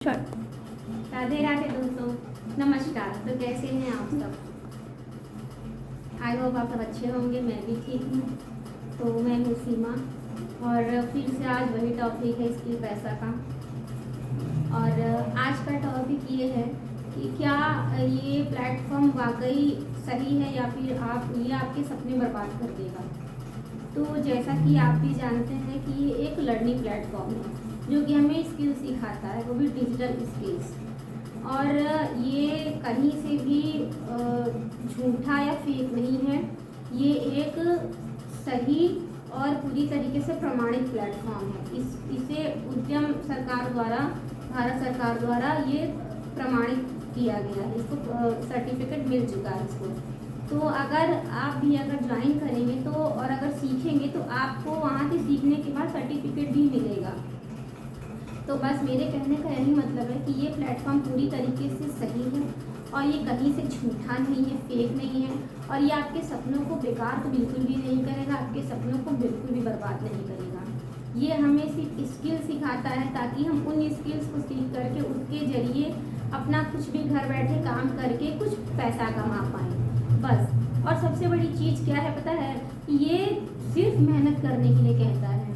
राधे राधे दोस्तों, नमस्कार। तो कैसे हैं आप सब? आई होप आप सब अच्छे होंगे। मैं भी ठीक हूँ। तो मैं हूँ सीमा और फिर से आज वही टॉपिक है स्किल पैसा का। और आज का टॉपिक ये है कि क्या ये प्लेटफॉर्म वाकई सही है या फिर ये आपके सपने बर्बाद कर देगा। तो जैसा कि आप भी जानते हैं कि ये एक लर्निंग प्लेटफॉर्म है जो कि हमें स्किल सिखाता है, वो भी डिजिटल स्किल्स। और ये कहीं से भी झूठा या फेक नहीं है। ये एक सही और पूरी तरीके से प्रमाणित प्लेटफॉर्म है। इसे उद्यम सरकार द्वारा, भारत सरकार द्वारा ये प्रमाणित किया गया है। इसको सर्टिफिकेट मिल चुका है इसको। तो अगर आप भी अगर ज्वाइन करेंगे तो और अगर सीखेंगे तो आपको वहाँ से सीखने के बाद सर्टिफिकेट भी मिलेगा। तो बस मेरे कहने का यही मतलब है कि ये प्लेटफॉर्म पूरी तरीके से सही है और ये कहीं से झूठा नहीं है, फेक नहीं है। और ये आपके सपनों को बेकार तो बिल्कुल भी नहीं करेगा, आपके सपनों को बिल्कुल भी बर्बाद नहीं करेगा। ये हमें सिर्फ स्किल सिखाता है ताकि हम उन स्किल्स को सीख करके उसके जरिए अपना कुछ भी घर बैठे काम करके कुछ पैसा कमा पाएँ बस। और सबसे बड़ी चीज़ क्या है पता है? ये सिर्फ मेहनत करने के लिए कहता है।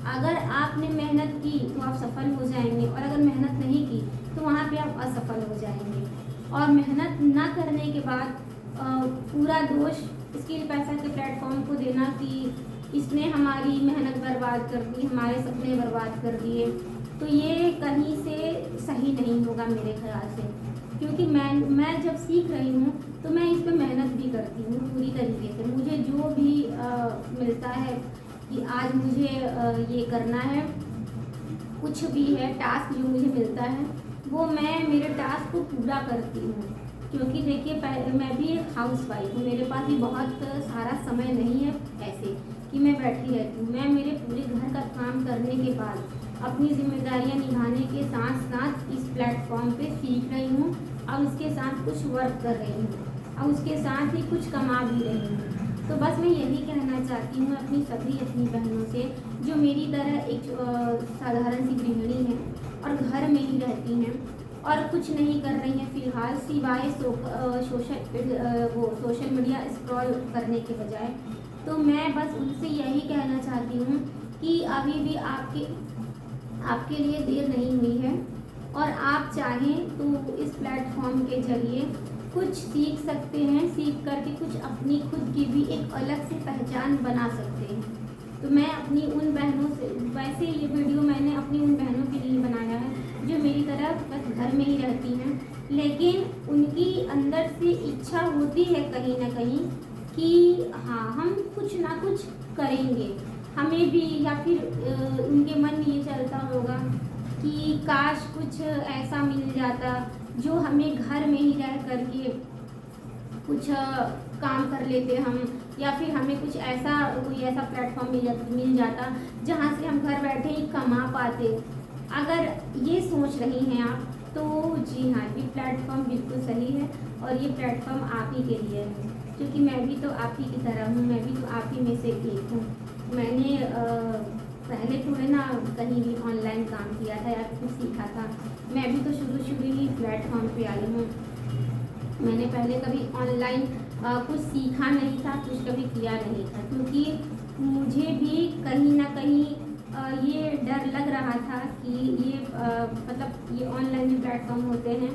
अगर आपने मेहनत की तो आप सफल हो जाएंगे और अगर मेहनत नहीं की तो वहाँ पे आप असफल हो जाएंगे। और मेहनत ना करने के बाद पूरा दोष स्किल पैसा के प्लेटफॉर्म को देना कि इसने हमारी मेहनत बर्बाद कर दी, हमारे सपने बर्बाद कर दिए, तो ये कहीं से सही नहीं होगा मेरे ख्याल से। क्योंकि मैं जब सीख रही हूँ तो मैं इस पर मेहनत भी करती हूँ पूरी तरीके से। मुझे जो भी मिलता है कि आज मुझे ये करना है, कुछ भी है टास्क जो मुझे मिलता है वो मैं मेरे टास्क को पूरा करती हूँ। क्योंकि देखिए मैं भी एक हाउस वाइफ हूँ, मेरे पास भी बहुत सारा समय नहीं है ऐसे कि मैं बैठी रहती हूँ। मैं मेरे पूरे घर का काम करने के बाद अपनी जिम्मेदारियाँ निभाने के साथ साथ इस प्लेटफॉर्म पे सीख रही हूँ और उसके साथ कुछ वर्क कर रही हूँ और उसके साथ ही कुछ कमा भी रही हूँ। तो बस मैं यही कहना चाहती हूँ अपनी बहनों से जो मेरी तरह एक साधारण सी गृहिणी है और घर में ही रहती हैं और कुछ नहीं कर रही हैं फिलहाल सिवाय सोशल मीडिया स्क्रॉल करने के बजाय। तो मैं बस उनसे यही कहना चाहती हूँ कि अभी भी आपके लिए देर नहीं हुई है और आप चाहें तो इस प्लेटफॉर्म के जरिए कुछ सीख सकते हैं। सीख करके कुछ अपनी खुद की भी एक अलग से पहचान बना सकते हैं। तो मैं अपनी उन बहनों से, वैसे ये वीडियो मैंने अपनी उन बहनों के लिए बनाया है जो मेरी तरह बस घर में ही रहती हैं, लेकिन उनकी अंदर से इच्छा होती है कहीं ना कहीं कि हाँ हम कुछ ना कुछ करेंगे हमें भी, या फिर उनके मन में ये चलता होगा कि काश कुछ ऐसा मिल जाता जो हमें घर में ही रह करके कुछ काम कर लेते हम, या फिर हमें कुछ ऐसा कोई ऐसा प्लेटफॉर्म मिल जाता जहाँ से हम घर बैठे ही कमा पाते। अगर ये सोच रही हैं आप तो जी हाँ, ये प्लेटफॉर्म बिल्कुल सही है और ये प्लेटफॉर्म आप ही के लिए है। क्योंकि मैं भी तो आप ही की तरह हूँ, मैं भी तो आप ही में से एक हूँ। मैंने पहले थोड़े ना कहीं भी ऑनलाइन काम किया था या कुछ सीखा था। मैं भी तो शुरू ही प्लेटफॉर्म पे आई हूँ। मैंने पहले कभी ऑनलाइन कुछ सीखा नहीं था, कुछ कभी किया नहीं था, क्योंकि मुझे भी कहीं ना कहीं ये डर लग रहा था कि ये मतलब ये ऑनलाइन जो प्लेटफॉर्म होते हैं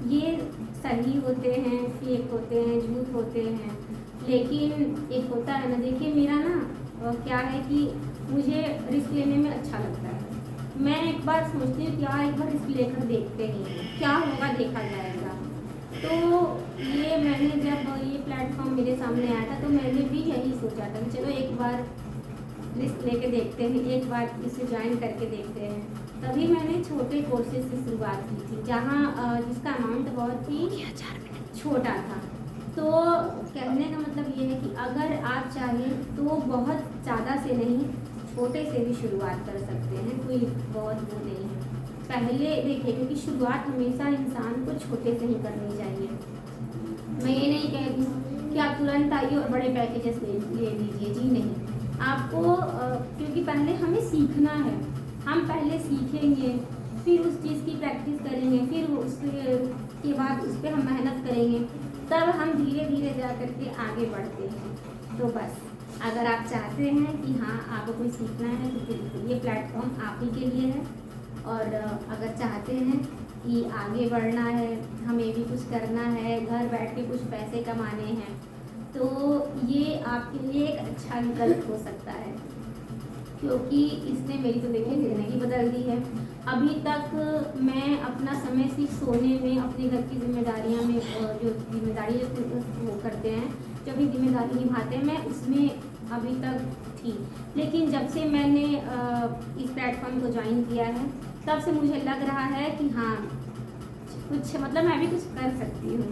ये सही होते हैं, फेक होते हैं, झूठ होते हैं। लेकिन एक होता है ना, देखिए मेरा ना क्या है कि मुझे रिस्क लेने में अच्छा लगता है। मैं एक बार सोचती हूँ कि यार एक बार रिस्क लेकर देखते हैं क्या होगा, देखा जाएगा। तो ये मैंने जब ये प्लेटफॉर्म मेरे सामने आया था तो मैंने भी यही सोचा था कि चलो एक बार रिस्क लेके देखते हैं, एक बार इसे ज्वाइन करके देखते हैं। तभी मैंने छोटे कोर्सेज से शुरुआत की थी जहाँ जिसका अमाउंट बहुत ही छोटा था। तो कहने का मतलब ये है कि अगर आप चाहें तो बहुत ज़्यादा से नहीं, छोटे से भी शुरुआत कर सकते हैं, कोई बहुत वो नहीं है। पहले देखिए, क्योंकि शुरुआत हमेशा इंसान को छोटे से ही करनी चाहिए। मैं ये नहीं कहती हूँ कि आप तुरंत आइए और बड़े पैकेजेस ले लीजिए, जी नहीं। आपको क्योंकि पहले हमें सीखना है, हम पहले सीखेंगे फिर उस चीज़ की प्रैक्टिस करेंगे, फिर उसके बाद उस पर हम मेहनत करेंगे, तब हम धीरे धीरे जा कर के आगे बढ़ते हैं। तो बस अगर आप चाहते हैं कि हाँ आपको कुछ सीखना है तो बिल्कुल ये प्लेटफॉर्म आप ही के लिए है। और अगर चाहते हैं कि आगे बढ़ना है, हमें भी कुछ करना है, घर बैठ के कुछ पैसे कमाने हैं, तो ये आपके लिए एक अच्छा विकल्प हो सकता है, क्योंकि इसने मेरी तो देखिए ज़िंदगी बदल दी है। अभी तक मैं अपना समय सिर्फ सोने में, अपने घर की जिम्मेदारियां में, जो जिम्मेदारी वो करते हैं, जो भी जिम्मेदारी निभाते हैं, मैं उसमें अभी तक थी। लेकिन जब से मैंने इस प्लेटफॉर्म को ज्वाइन किया है, तब से मुझे लग रहा है कि हाँ कुछ मतलब मैं भी कुछ कर सकती हूँ।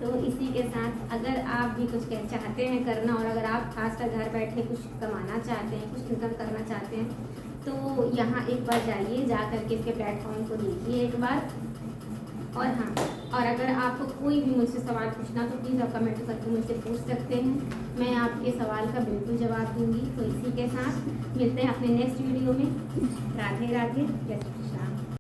तो इसी के साथ अगर आप भी कुछ चाहते हैं करना, और अगर आप खासकर घर बैठे कुछ कमाना चाहते हैं, कुछ इनकम करना चाहते हैं, तो यहाँ एक बार जाइए, जा करके इसके प्लेटफॉर्म को देखिए एक बार। और हाँ, और अगर आपको कोई भी मुझसे सवाल पूछना तो प्लीज़ आप कमेंट करके मुझसे पूछ सकते हैं, मैं आपके सवाल का बिल्कुल जवाब दूंगी। तो इसी के साथ मिलते हैं अपने नेक्स्ट वीडियो में। राधे राधे, जय श्री कृष्ण।